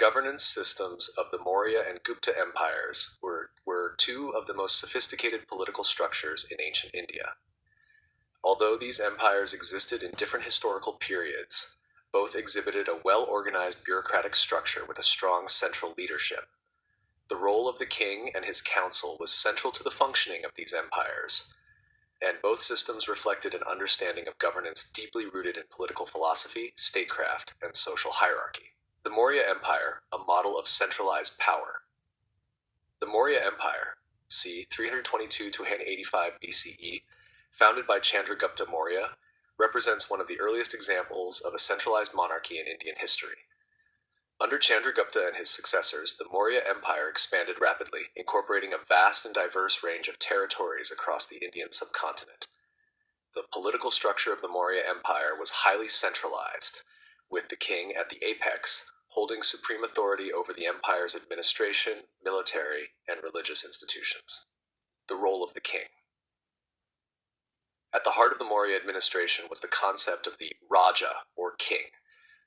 governance systems of the Maurya and Gupta empires were two of the most sophisticated political structures in ancient India. Although these empires existed in different historical periods, both exhibited a well-organized bureaucratic structure with a strong central leadership. The role of the king and his council was central to the functioning of these empires, and both systems reflected an understanding of governance deeply rooted in political philosophy, statecraft, and social hierarchy. The Maurya Empire, a model of centralized power. The Maurya Empire, c. 322 to 185 BCE, founded by Chandragupta Maurya, represents one of the earliest examples of a centralized monarchy in Indian history. Under Chandragupta and his successors, the Maurya Empire expanded rapidly, incorporating a vast and diverse range of territories across the Indian subcontinent. The political structure of the Maurya Empire was highly centralized, with the king at the apex, holding supreme authority over the empire's administration, military, and religious institutions. The role of the king. At the heart of the Maurya administration was the concept of the Raja, or king,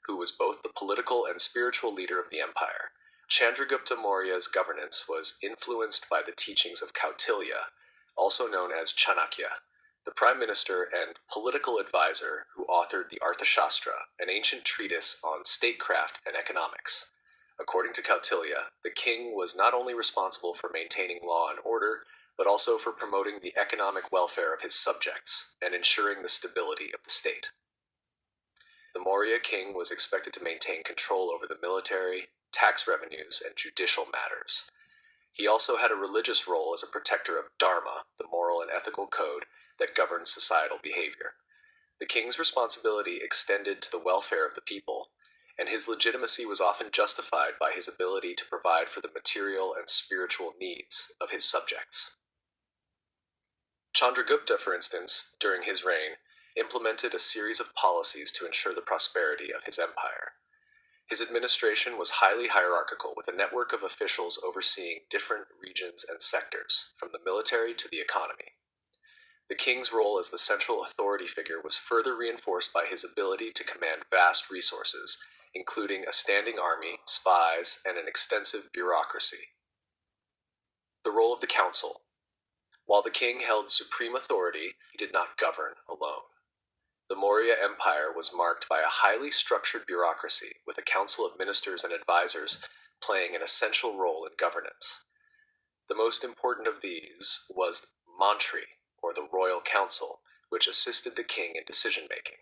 who was both the political and spiritual leader of the empire. Chandragupta Maurya's governance was influenced by the teachings of Kautilya, also known as Chanakya, the prime minister and political advisor who authored the Arthashastra, an ancient treatise on statecraft and economics. According to Kautilya, the king was not only responsible for maintaining law and order, but also for promoting the economic welfare of his subjects and ensuring the stability of the state. The Maurya king was expected to maintain control over the military, tax revenues, and judicial matters. He also had a religious role as a protector of Dharma, the moral and ethical code that governed societal behavior. The king's responsibility extended to the welfare of the people, and his legitimacy was often justified by his ability to provide for the material and spiritual needs of his subjects. Chandragupta, for instance, during his reign, implemented a series of policies to ensure the prosperity of his empire. His administration was highly hierarchical, with a network of officials overseeing different regions and sectors, from the military to the economy. The king's role as the central authority figure was further reinforced by his ability to command vast resources, including a standing army, spies, and an extensive bureaucracy. The role of the council. While the king held supreme authority, he did not govern alone. The Maurya Empire was marked by a highly structured bureaucracy, with a council of ministers and advisors playing an essential role in governance. The most important of these was Mantri, or the Royal Council, which assisted the king in decision-making.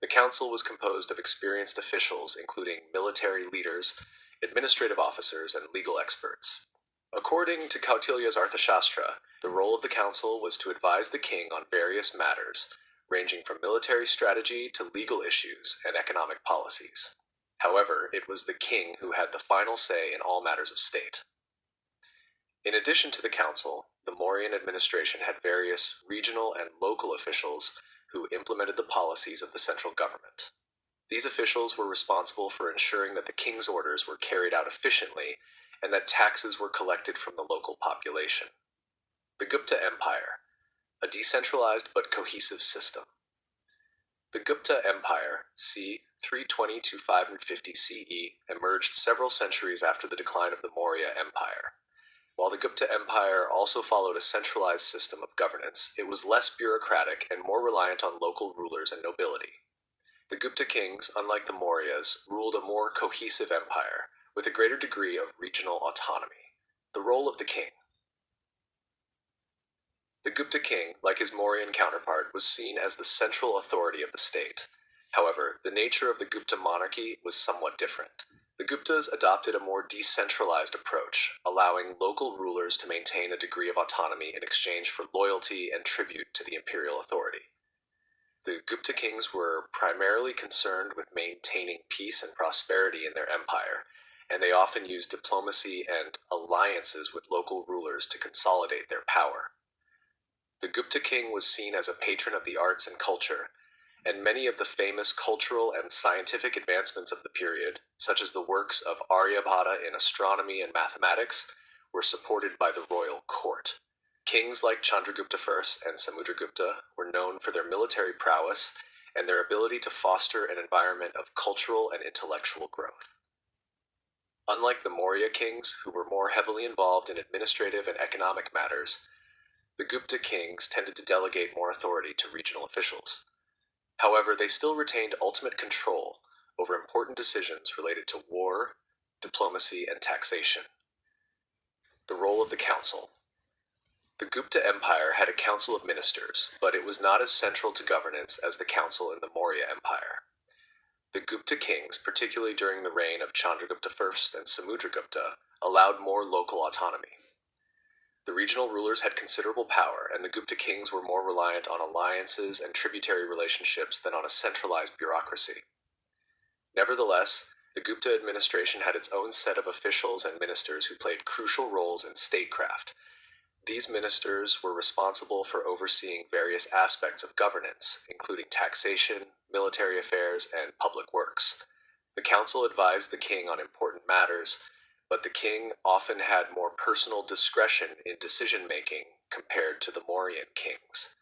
The council was composed of experienced officials, including military leaders, administrative officers, and legal experts. According to Kautilya's Arthashastra, the role of the council was to advise the king on various matters, ranging from military strategy to legal issues and economic policies. However, it was the king who had the final say in all matters of state. In addition to the council, the Mauryan administration had various regional and local officials who implemented the policies of the central government. These officials were responsible for ensuring that the king's orders were carried out efficiently and that taxes were collected from the local population. The Gupta Empire, a decentralized but cohesive system. The Gupta Empire, c. 320 to 550 CE, emerged several centuries after the decline of the Maurya Empire. While the Gupta Empire also followed a centralized system of governance, it was less bureaucratic and more reliant on local rulers and nobility. The Gupta kings, unlike the Mauryas, ruled a more cohesive empire, with a greater degree of regional autonomy. The role of the king. The Gupta king, like his Mauryan counterpart, was seen as the central authority of the state. However, the nature of the Gupta monarchy was somewhat different. The Guptas adopted a more decentralized approach, allowing local rulers to maintain a degree of autonomy in exchange for loyalty and tribute to the imperial authority. The Gupta kings were primarily concerned with maintaining peace and prosperity in their empire, and they often used diplomacy and alliances with local rulers to consolidate their power. The Gupta king was seen as a patron of the arts and culture, and many of the famous cultural and scientific advancements of the period, such as the works of Aryabhata in astronomy and mathematics, were supported by the royal court. Kings like Chandragupta I and Samudragupta were known for their military prowess and their ability to foster an environment of cultural and intellectual growth. Unlike the Maurya kings, who were more heavily involved in administrative and economic matters, the Gupta kings tended to delegate more authority to regional officials. However, they still retained ultimate control over important decisions related to war, diplomacy, and taxation. The role of the council. The Gupta Empire had a council of ministers, but it was not as central to governance as the council in the Maurya Empire. The Gupta kings, particularly during the reign of Chandragupta I and Samudragupta, allowed more local autonomy. The regional rulers had considerable power, and the Gupta kings were more reliant on alliances and tributary relationships than on a centralized bureaucracy. Nevertheless, the Gupta administration had its own set of officials and ministers who played crucial roles in statecraft. These ministers were responsible for overseeing various aspects of governance, including taxation, military affairs, and public works. The council advised the king on important matters, but the king often had more personal discretion in decision-making compared to the Mauryan kings.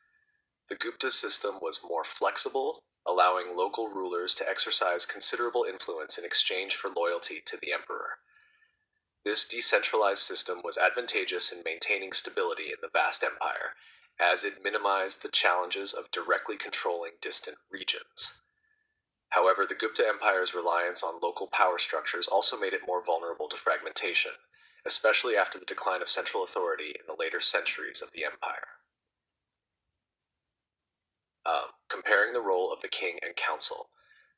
The Gupta system was more flexible, allowing local rulers to exercise considerable influence in exchange for loyalty to the emperor. This decentralized system was advantageous in maintaining stability in the vast empire, as it minimized the challenges of directly controlling distant regions. However, the Gupta Empire's reliance on local power structures also made it more vulnerable to fragmentation, especially after the decline of central authority in the later centuries of the empire. Comparing the role of the king and council.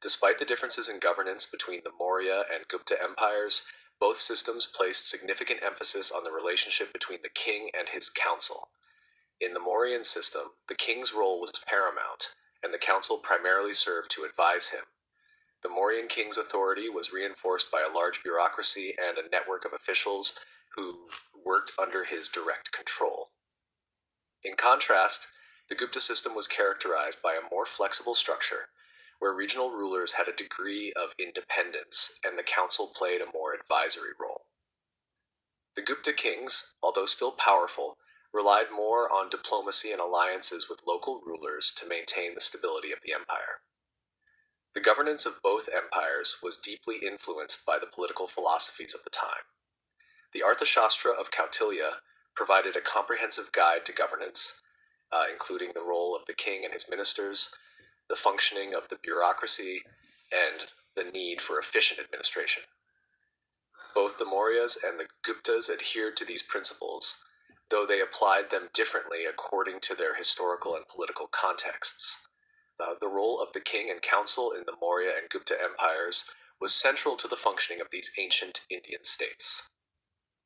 Despite the differences in governance between the Maurya and Gupta empires, both systems placed significant emphasis on the relationship between the king and his council. In the Mauryan system, the king's role was paramount, and the council primarily served to advise him. The Mauryan king's authority was reinforced by a large bureaucracy and a network of officials who worked under his direct control. In contrast, the Gupta system was characterized by a more flexible structure, where regional rulers had a degree of independence and the council played a more advisory role. The Gupta kings, although still powerful, relied more on diplomacy and alliances with local rulers to maintain the stability of the empire. The governance of both empires was deeply influenced by the political philosophies of the time. The Arthashastra of Kautilya provided a comprehensive guide to governance, including the role of the king and his ministers, the functioning of the bureaucracy, and the need for efficient administration. Both the Mauryas and the Guptas adhered to these principles, though they applied them differently according to their historical and political contexts. The role of the king and council in the Maurya and Gupta empires was central to the functioning of these ancient Indian states.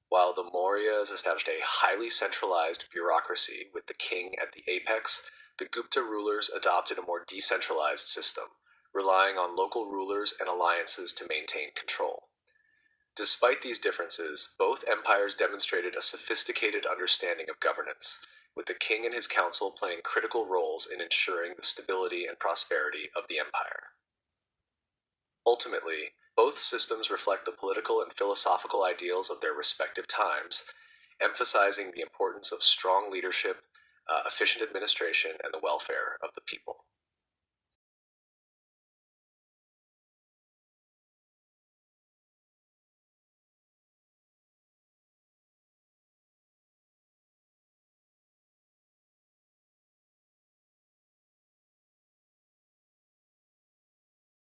While the Mauryas established a highly centralized bureaucracy with the king at the apex, the Gupta rulers adopted a more decentralized system, relying on local rulers and alliances to maintain control. Despite these differences, both empires demonstrated a sophisticated understanding of governance, with the king and his council playing critical roles in ensuring the stability and prosperity of the empire. Ultimately, both systems reflect the political and philosophical ideals of their respective times, emphasizing the importance of strong leadership, efficient administration, and the welfare of the people.